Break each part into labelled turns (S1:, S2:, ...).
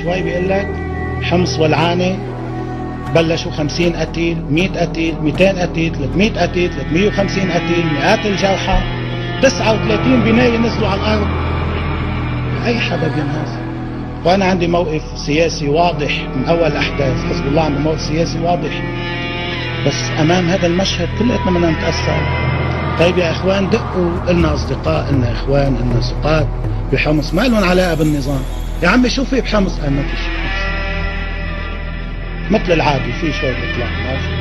S1: شوي بيقول لك حمص والعانة بلشوا 50 قتيل، 100 قتيل، 200 قتيل، 300 قتيل، 350 قتيل، مئات الجرحى، 39 بناية نزلوا على الأرض. أي حدا بينهز؟ وأنا عندي موقف سياسي واضح من أول أحداث، حزب الله عنده موقف سياسي واضح، بس أمام هذا المشهد كلنا بدنا نتأثر. طيب يا إخوان دقوا، إلنا أصدقاء، إلنا إخوان، إلنا سقاط بحمص ما لهم علاقة بالنظام. يا عمي شو في بحمص؟ قال ما في شيء، مثل العادي في شوية إطلاق ما في.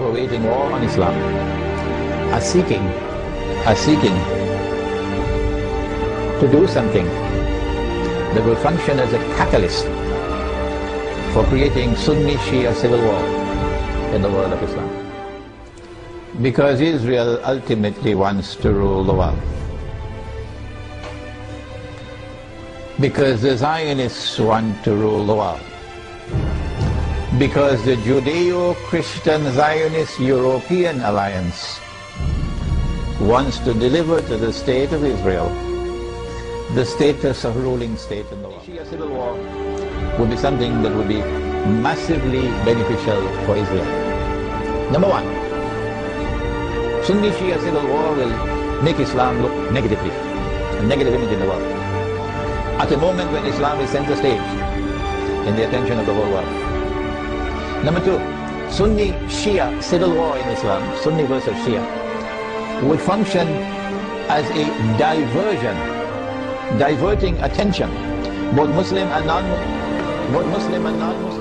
S2: who are waging war on Islam are seeking to do something that will function as a catalyst for creating Sunni-Shia civil war in the world of Islam. Because Israel ultimately wants to rule the world. Because the Zionists want to rule the world. Because the Judeo-Christian Zionist European Alliance wants to deliver to the state of Israel the status of ruling state in the world. Shia civil war would be something that would be massively beneficial for Israel. Number one, Sunni-Shia civil war will make Islam look negatively, a negative image in the world, at a moment when Islam is center stage in the attention of the whole world. Number two, Sunni-Shia civil war in Islam, Sunni versus Shia, would function as a diversion, diverting attention, both Muslim and non-Muslim attention.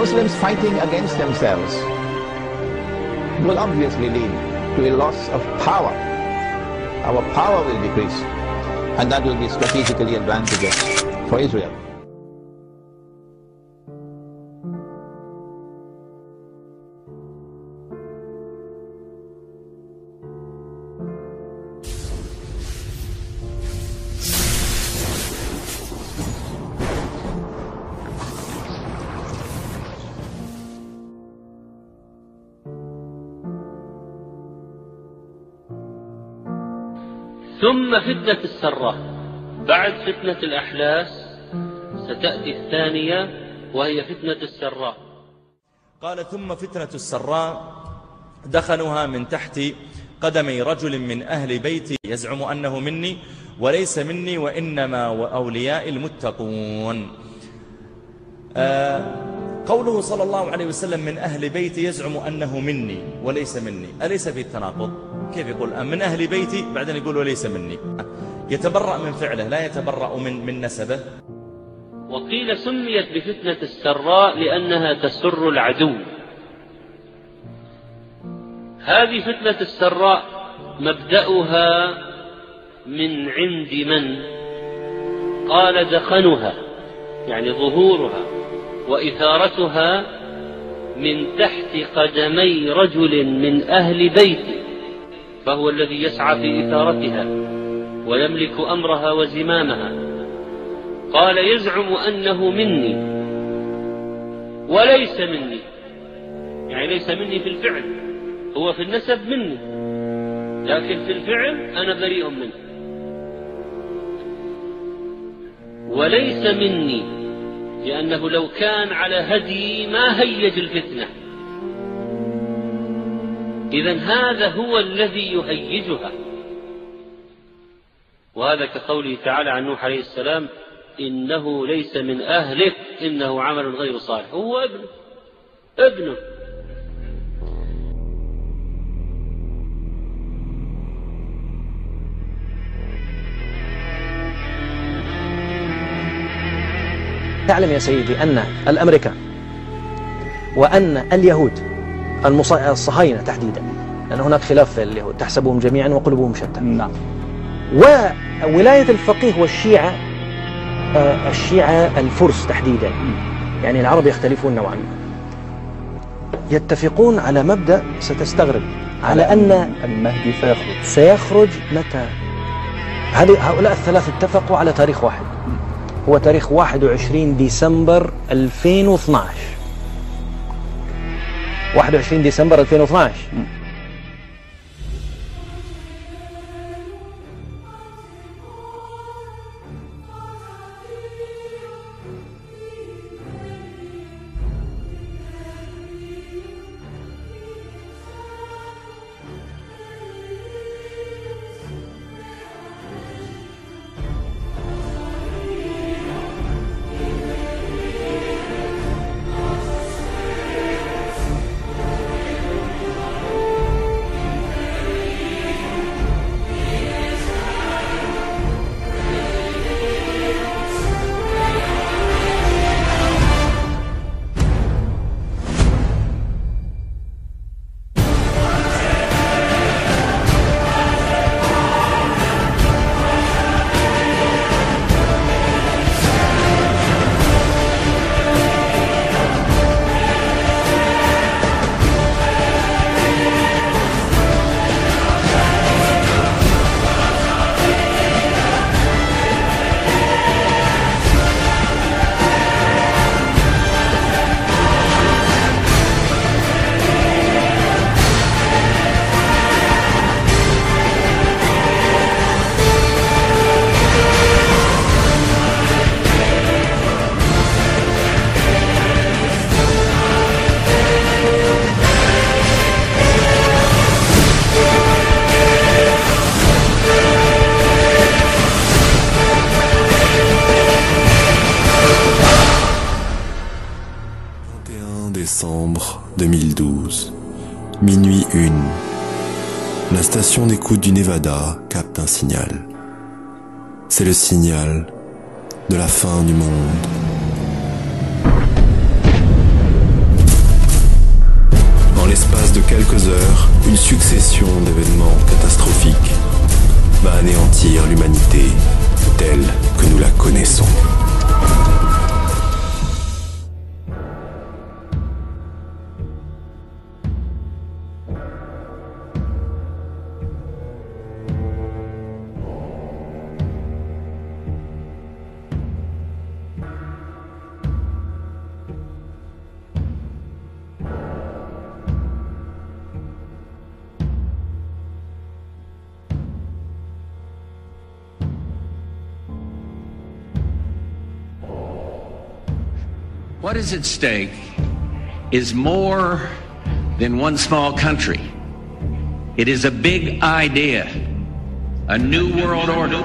S2: Muslims fighting against themselves will obviously lead to a loss of power. Our power will decrease, and that will be strategically advantageous for Israel.
S3: ثم فتنة السراء، بعد فتنة الأحلاس ستأتي الثانية وهي فتنة السراء.
S4: قال ثم فتنة السراء دخلوها من تحت قدمي رجل من أهل بيتي يزعم أنه مني وليس مني وإنما أولياء المتقون. قوله صلى الله عليه وسلم من أهل بيتي يزعم أنه مني وليس مني، أليس في التناقض؟ كيف يقول من أهل بيتي بعدين يقول وليس مني؟ يتبرأ من فعله لا يتبرأ من نسبه.
S3: وقيل سميت بفتنة السراء لأنها تسر العدو. هذه فتنة السراء مبدأها من عند من؟ قال دخنها يعني ظهورها وإثارتها من تحت قدمي رجل من أهل بيته، فهو الذي يسعى في إثارتها ويملك أمرها وزمامها. قال يزعم أنه مني وليس مني، يعني ليس مني في الفعل، هو في النسب مني لكن في الفعل أنا بريء منه. وليس مني لأنه لو كان على هدي ما هيج الفتنة، إذن هذا هو الذي يهيجها. وهذا كقوله تعالى عن نوح عليه السلام إنه ليس من أهلك إنه عمل غير صالح، هو ابنه.
S5: تعلم يا سيدي أن الأمريكان وأن اليهود الصهاينة تحديدا، لأن هناك خلاف في اليهود، تحسبهم جميعا وقلوبهم شتى.
S6: نعم.
S5: وولاية الفقيه والشيعة، الشيعة الفرس تحديدا، يعني العرب يختلفون نوعا ما، يتفقون على مبدأ ستستغرب، على أن
S6: المهدي
S5: سيخرج متى؟ هؤلاء الثلاث اتفقوا على تاريخ واحد، هو تاريخ 21 ديسمبر 2012. 21 ديسمبر 2012.
S7: Décembre 2012, minuit 1. La station d'écoute du Nevada capte un signal. C'est le signal de la fin du monde. En l'espace de quelques heures, une succession d'événements catastrophiques va anéantir l'humanité telle que nous la connaissons.
S8: What is at stake is more than one small country. It is a big idea, a new world order.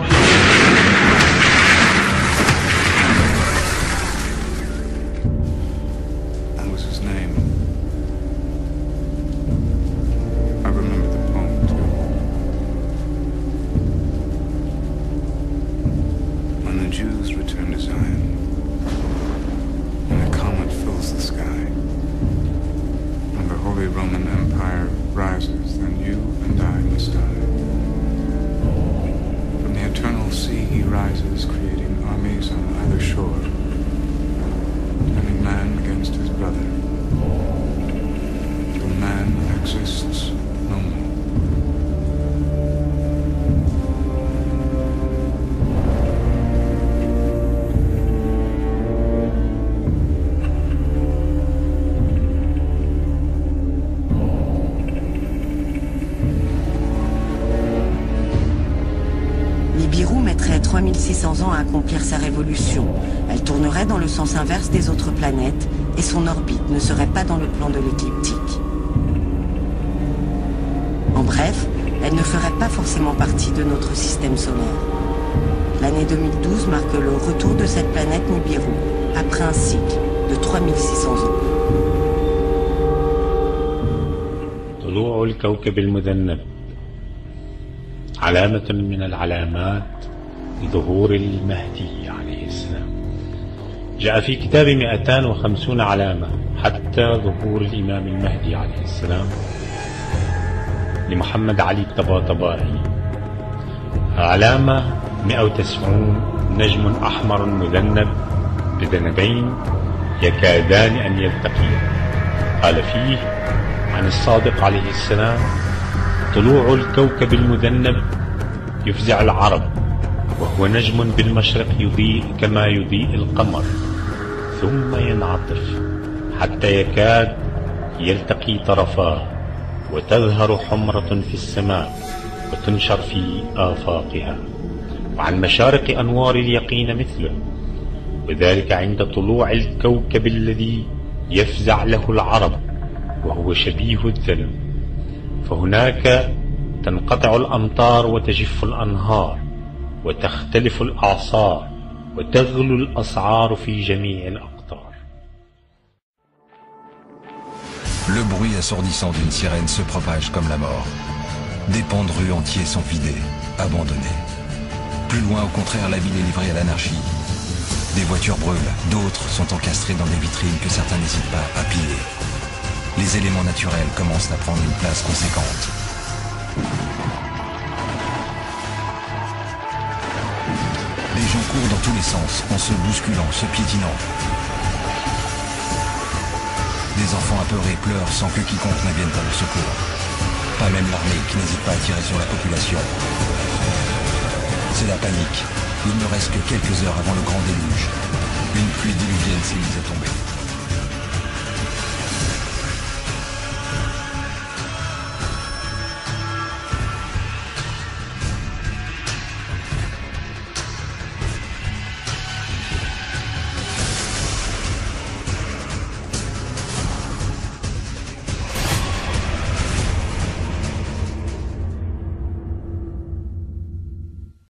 S6: 3600 ans à accomplir sa révolution. Elle tournerait dans le sens inverse des autres planètes et son orbite ne serait pas dans le plan de l'écliptique. En bref, elle ne ferait pas forcément partie de notre système solaire. L'année 2012 marque le retour de cette planète Nibiru, après un cycle de 3600 ans.
S9: طلوع الكوكب المذنب علامة من العلامات لظهور المهدي عليه السلام. جاء في كتاب 250 علامة حتى ظهور الإمام المهدي عليه السلام لمحمد علي الطباطبائي. علامة 190 نجم أحمر مذنب بذنبين يكادان أن يلتقيا. قال فيه عن الصادق عليه السلام: طلوع الكوكب المذنب يفزع العرب، وهو نجم بالمشرق يضيء كما يضيء القمر، ثم ينعطف حتى يكاد يلتقي طرفاه، وتظهر حمرة في السماء وتنشر في آفاقها. وعن مشارق أنوار اليقين مثله، وذلك عند طلوع الكوكب الذي يفزع له العرب وهو شبيه الذنب، فهناك تنقطع الأمطار وتجف الأنهار وتختلف الأعصار وتغلو الأسعار في جميع الأقطار.
S10: Le bruit assourdissant d'une sirène se propage comme la mort. Des pans de rues entiers sont vidés, abandonnés. Plus loin, au contraire, la ville est livrée à l'anarchie. Des voitures brûlent, d'autres sont encastrées dans des vitrines que certains n'hésitent pas à piller. Les éléments naturels commencent à prendre une place conséquente. Les gens courent dans tous les sens, en se bousculant, se piétinant. Des enfants apeurés pleurent sans que quiconque ne vienne à leur secours. Pas même l'armée qui n'hésite pas à tirer sur la population. C'est la panique. Il ne reste que quelques heures avant le grand déluge. Une pluie diluvienne s'est mise à tomber.